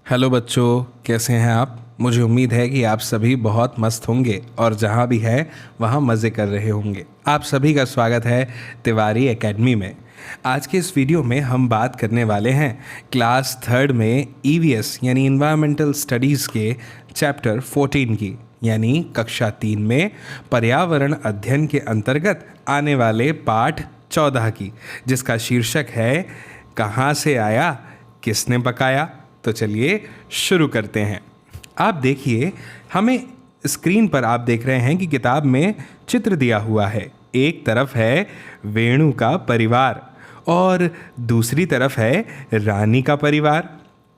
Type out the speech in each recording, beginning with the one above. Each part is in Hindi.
हेलो बच्चों, कैसे हैं आप। मुझे उम्मीद है कि आप सभी बहुत मस्त होंगे और जहाँ भी हैं वहाँ मज़े कर रहे होंगे। आप सभी का स्वागत है तिवारी एकेडमी में। आज के इस वीडियो में हम बात करने वाले हैं क्लास थर्ड में ईवीएस यानी इन्वायरमेंटल स्टडीज़ के चैप्टर 14 की, यानी कक्षा 3 में पर्यावरण अध्ययन के अंतर्गत आने वाले पाठ 14 की, जिसका शीर्षक है कहाँ से आया किसने पकाया। तो चलिए शुरू करते हैं। आप देखिए, हमें स्क्रीन पर आप देख रहे हैं कि किताब में चित्र दिया हुआ है। एक तरफ है वेणु का परिवार और दूसरी तरफ है रानी का परिवार।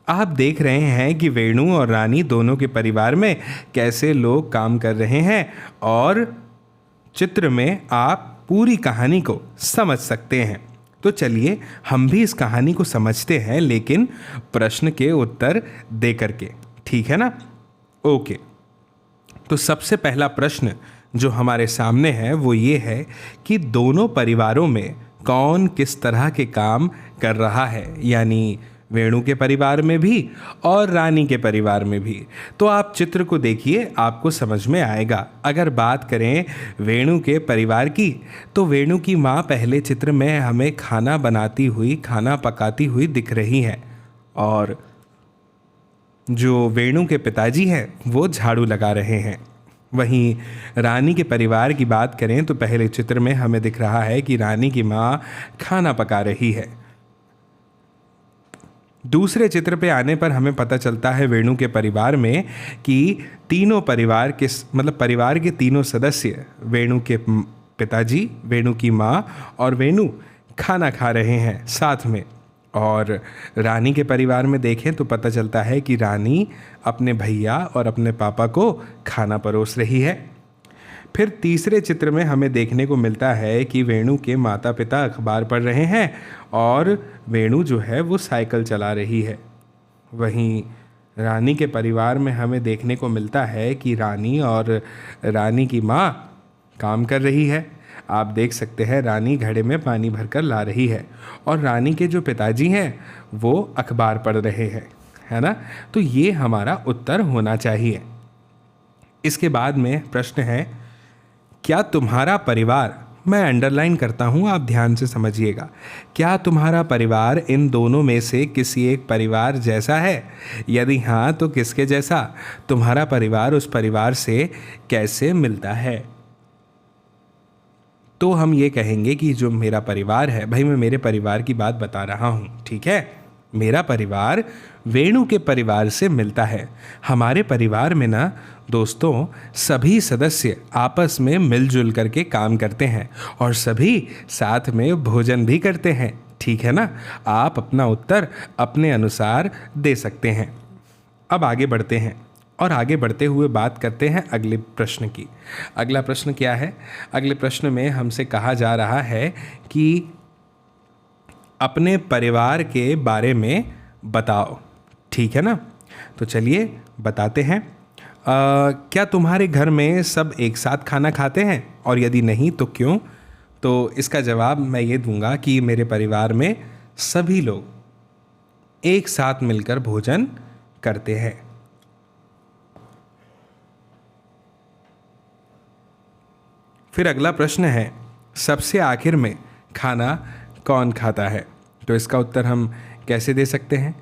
आप देख रहे हैं कि वेणु और रानी दोनों के परिवार में कैसे लोग काम कर रहे हैं और चित्र में आप पूरी कहानी को समझ सकते हैं। तो चलिए हम भी इस कहानी को समझते हैं, लेकिन प्रश्न के उत्तर दे करके, ठीक है ना। ओके, तो सबसे पहला प्रश्न जो हमारे सामने है वो ये है कि दोनों परिवारों में कौन किस तरह के काम कर रहा है, यानी वेणु के परिवार में भी और रानी के परिवार में भी। तो आप चित्र को देखिए, आपको समझ में आएगा। अगर बात करें वेणु के परिवार की, तो वेणु की माँ पहले चित्र में हमें खाना बनाती हुई, खाना पकाती हुई दिख रही है, और जो वेणु के पिताजी हैं वो झाड़ू लगा रहे हैं। वहीं रानी के परिवार की बात करें तो पहले चित्र में हमें दिख रहा है कि रानी की माँ खाना पका रही है। दूसरे चित्र पे आने पर हमें पता चलता है वेणु के परिवार में कि तीनों परिवार के परिवार के तीनों सदस्य, वेणु के पिताजी, वेणु की माँ और वेणु खाना खा रहे हैं साथ में। और रानी के परिवार में देखें तो पता चलता है कि रानी अपने भैया और अपने पापा को खाना परोस रही है। फिर तीसरे चित्र में हमें देखने को मिलता है कि वेणु के माता पिता अखबार पढ़ रहे हैं और वेणु जो है वो साइकिल चला रही है। वहीं रानी के परिवार में हमें देखने को मिलता है कि रानी और रानी की माँ काम कर रही है। आप देख सकते हैं रानी घड़े में पानी भरकर ला रही है और रानी के जो पिताजी हैं वो अखबार पढ़ रहे हैं, है ना। तो ये हमारा उत्तर होना चाहिए। इसके बाद में प्रश्न है, क्या तुम्हारा परिवार, मैं अंडरलाइन करता हूँ, आप ध्यान से समझिएगा, क्या तुम्हारा परिवार इन दोनों में से किसी एक परिवार जैसा है? यदि हाँ तो किसके जैसा? तुम्हारा परिवार उस परिवार से कैसे मिलता है? तो हम ये कहेंगे कि जो मेरा परिवार है, भाई मैं मेरे परिवार की बात बता रहा हूँ, ठीक है। मेरा परिवार वेणु के परिवार से मिलता है। हमारे परिवार में ना दोस्तों सभी सदस्य आपस में मिलजुल करके काम करते हैं और सभी साथ में भोजन भी करते हैं, ठीक है ना। आप अपना उत्तर अपने अनुसार दे सकते हैं। अब आगे बढ़ते हैं और आगे बढ़ते हुए बात करते हैं अगले प्रश्न की। अगला प्रश्न क्या है? अगले प्रश्न में हमसे कहा जा रहा है कि अपने परिवार के बारे में बताओ, ठीक है ना। तो चलिए बताते हैं। क्या तुम्हारे घर में सब एक साथ खाना खाते हैं, और यदि नहीं तो क्यों? तो इसका जवाब मैं ये दूंगा कि मेरे परिवार में सभी लोग एक साथ मिलकर भोजन करते हैं। फिर अगला प्रश्न है, सबसे आखिर में खाना कौन खाता है? तो इसका उत्तर हम कैसे दे सकते हैं?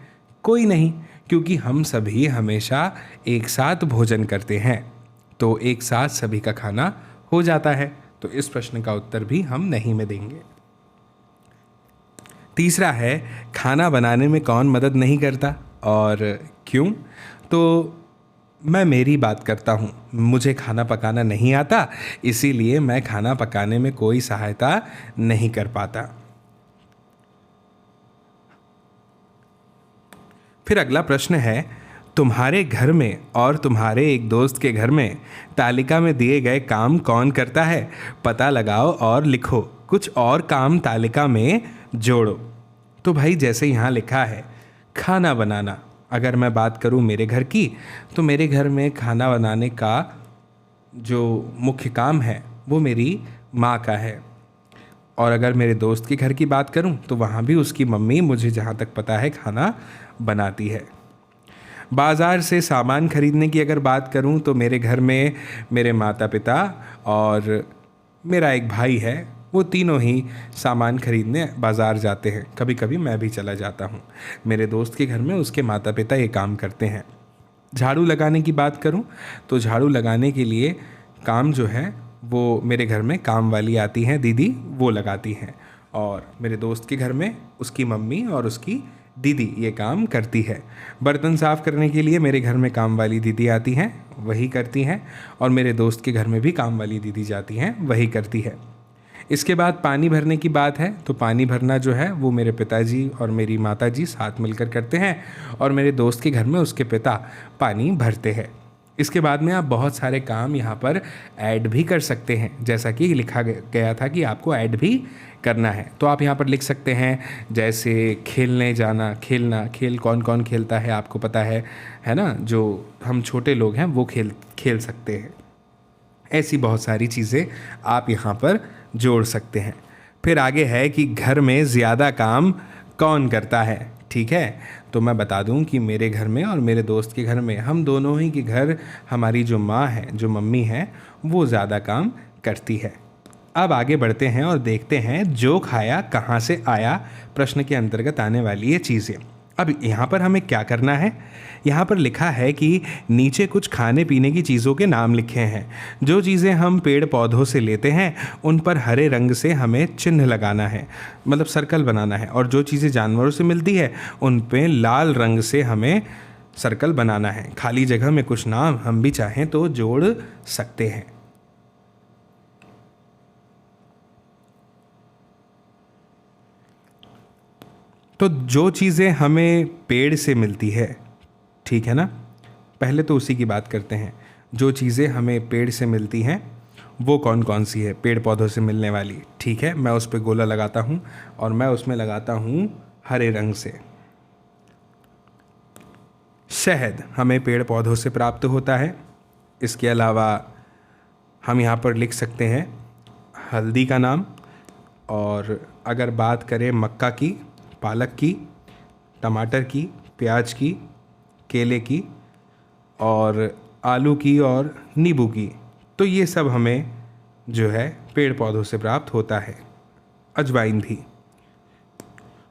कोई नहीं, क्योंकि हम सभी हमेशा एक साथ भोजन करते हैं, तो एक साथ सभी का खाना हो जाता है। तो इस प्रश्न का उत्तर भी हम नहीं में देंगे। तीसरा है, खाना बनाने में कौन मदद नहीं करता और क्यों? तो मैं मेरी बात करता हूँ। मुझे खाना पकाना नहीं आता, इसीलिए मैं खाना पकाने में कोई सहायता नहीं कर पाता। फिर अगला प्रश्न है, तुम्हारे घर में और तुम्हारे एक दोस्त के घर में तालिका में दिए गए काम कौन करता है? पता लगाओ और लिखो। कुछ और काम तालिका में जोड़ो। तो भाई जैसे यहाँ लिखा है खाना बनाना, अगर मैं बात करूँ मेरे घर की, तो मेरे घर में खाना बनाने का जो मुख्य काम है वो मेरी माँ का है। और अगर मेरे दोस्त के घर की बात करूं तो वहाँ भी उसकी मम्मी, मुझे जहाँ तक पता है, खाना बनाती है। बाज़ार से सामान खरीदने की अगर बात करूं तो मेरे घर में मेरे माता पिता और मेरा एक भाई है, वो तीनों ही सामान खरीदने बाज़ार जाते हैं। कभी कभी मैं भी चला जाता हूँ। मेरे दोस्त के घर में उसके माता पिता ये काम करते हैं। झाड़ू लगाने की बात करूं तो झाड़ू लगाने के लिए काम जो है वो मेरे घर में काम वाली आती हैं, दीदी, वो लगाती हैं। और मेरे दोस्त के घर में उसकी मम्मी और उसकी दीदी ये काम करती है। बर्तन साफ़ करने के लिए मेरे घर में काम वाली दीदी आती हैं, वही करती हैं। और मेरे दोस्त के घर में भी काम वाली दीदी जाती हैं, वही करती है। इसके बाद पानी भरने की बात है तो पानी भरना जो है वो मेरे पिताजी और मेरी माताजी साथ मिलकर करते हैं और मेरे दोस्त के घर में उसके पिता पानी भरते हैं। इसके बाद में आप बहुत सारे काम यहाँ पर ऐड भी कर सकते हैं, जैसा कि लिखा गया था कि आपको ऐड भी करना है। तो आप यहाँ पर लिख सकते हैं, जैसे खेलने जाना, खेलना, खेल कौन कौन खेलता है आपको पता है ना, जो हम छोटे लोग हैं वो खेल सकते हैं। ऐसी बहुत सारी चीज़ें आप यहाँ पर जोड़ सकते हैं। फिर आगे है कि घर में ज़्यादा काम कौन करता है। ठीक है, तो मैं बता दूं कि मेरे घर में और मेरे दोस्त के घर में, हम दोनों ही के घर, हमारी जो माँ है, जो मम्मी है, वो ज़्यादा काम करती है। अब आगे बढ़ते हैं और देखते हैं जो खाया कहाँ से आया प्रश्न के अंतर्गत आने वाली ये चीज़ें। अब यहाँ पर हमें क्या करना है, यहाँ पर लिखा है कि नीचे कुछ खाने पीने की चीज़ों के नाम लिखे हैं। जो चीज़ें हम पेड़ पौधों से लेते हैं उन पर हरे रंग से हमें चिन्ह लगाना है, मतलब सर्कल बनाना है। और जो चीज़ें जानवरों से मिलती है उन पे लाल रंग से हमें सर्कल बनाना है। खाली जगह में कुछ नाम हम भी चाहें तो जोड़ सकते हैं। तो जो चीज़ें हमें पेड़ से मिलती है, ठीक है ना, पहले तो उसी की बात करते हैं। जो चीज़ें हमें पेड़ से मिलती हैं वो कौन कौन सी है, पेड़ पौधों से मिलने वाली। ठीक है, मैं उस पर गोला लगाता हूँ और मैं उसमें लगाता हूँ हरे रंग से। शहद हमें पेड़ पौधों से प्राप्त होता है। इसके अलावा हम यहाँ पर लिख सकते हैं हल्दी का नाम। और अगर बात करें मक्का की, पालक की, टमाटर की, प्याज की, केले की और आलू की और नींबू की, तो ये सब हमें जो है पेड़ पौधों से प्राप्त होता है। अजवाइन भी।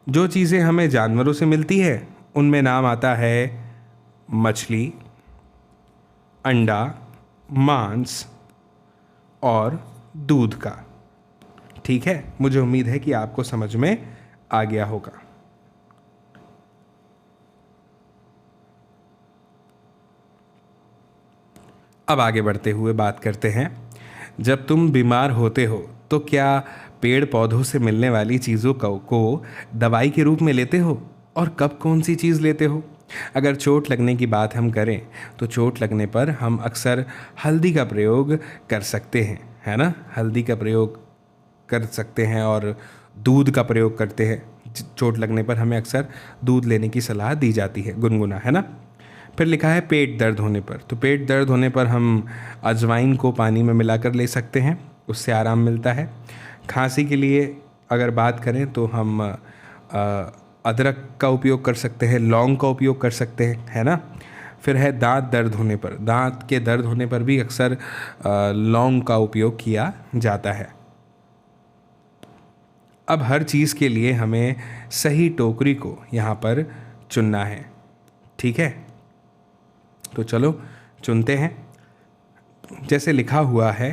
जो चीज़ें हमें जानवरों से मिलती है उनमें नाम आता है मछली, अंडा, मांस और दूध का। ठीक है, मुझे उम्मीद है कि आपको समझ में आ गया होगा। अब आगे बढ़ते हुए बात करते हैं, जब तुम बीमार होते हो तो क्या पेड़ पौधों से मिलने वाली चीज़ों को दवाई के रूप में लेते हो, और कब कौन सी चीज़ लेते हो? अगर चोट लगने की बात हम करें तो चोट लगने पर हम अक्सर हल्दी का प्रयोग कर सकते हैं, है ना, हल्दी का प्रयोग कर सकते हैं और दूध का प्रयोग करते हैं। चोट लगने पर हमें अक्सर दूध लेने की सलाह दी जाती है, गुनगुना, है ना। फिर लिखा है पेट दर्द होने पर, तो पेट दर्द होने पर हम अजवाइन को पानी में मिलाकर ले सकते हैं, उससे आराम मिलता है। खांसी के लिए अगर बात करें तो हम अदरक का उपयोग कर सकते हैं, लौंग का उपयोग कर सकते हैं, है ना। फिर है दांत दर्द होने पर, दांत के दर्द होने पर भी अक्सर लौंग का उपयोग किया जाता है। अब हर चीज़ के लिए हमें सही टोकरी को यहाँ पर चुनना है। ठीक है, तो चलो चुनते हैं। जैसे लिखा हुआ है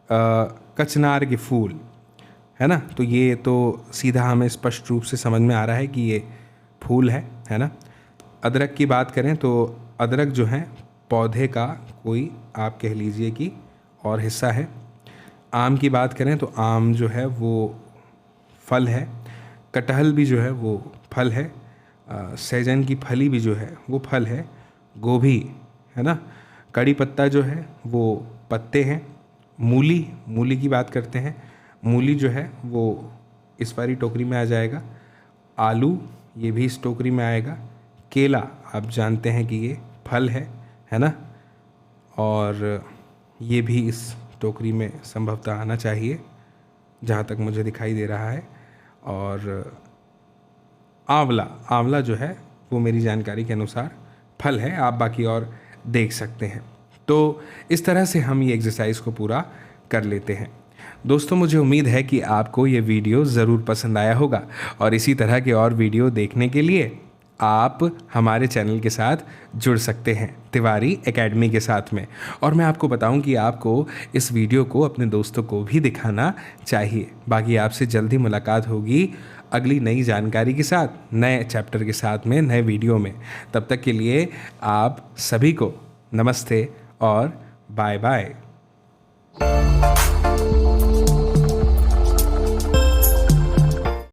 कचनार के फूल, है ना, तो ये तो सीधा हमें स्पष्ट रूप से समझ में आ रहा है कि ये फूल है ना। अदरक की बात करें तो अदरक जो है पौधे का कोई, आप कह लीजिए कि, और हिस्सा है। आम की बात करें तो आम जो है वो फल है। कटहल भी जो है वो फल है। सहजन की फली भी जो है वो फल है। गोभी, है ना। कड़ी पत्ता जो है वो पत्ते हैं। मूली की बात करते हैं, मूली जो है वो इस वाली टोकरी में आ जाएगा। आलू, ये भी इस टोकरी में आएगा। केला, आप जानते हैं कि ये फल है ना, और ये भी इस टोकरी में संभवतः आना चाहिए जहाँ तक मुझे दिखाई दे रहा है। और आंवला जो है वो मेरी जानकारी के अनुसार फल है, आप बाकी और देख सकते हैं। तो इस तरह से हम ये एक्सरसाइज को पूरा कर लेते हैं। दोस्तों, मुझे उम्मीद है कि आपको ये वीडियो ज़रूर पसंद आया होगा और इसी तरह के और वीडियो देखने के लिए आप हमारे चैनल के साथ जुड़ सकते हैं, तिवारी एकेडमी के साथ में। और मैं आपको बताऊं कि आपको इस वीडियो को अपने दोस्तों को भी दिखाना चाहिए। बाकी आपसे जल्दी मुलाकात होगी अगली नई जानकारी के साथ, नए चैप्टर के साथ में, नए वीडियो में। तब तक के लिए आप सभी को नमस्ते और बाय बाय।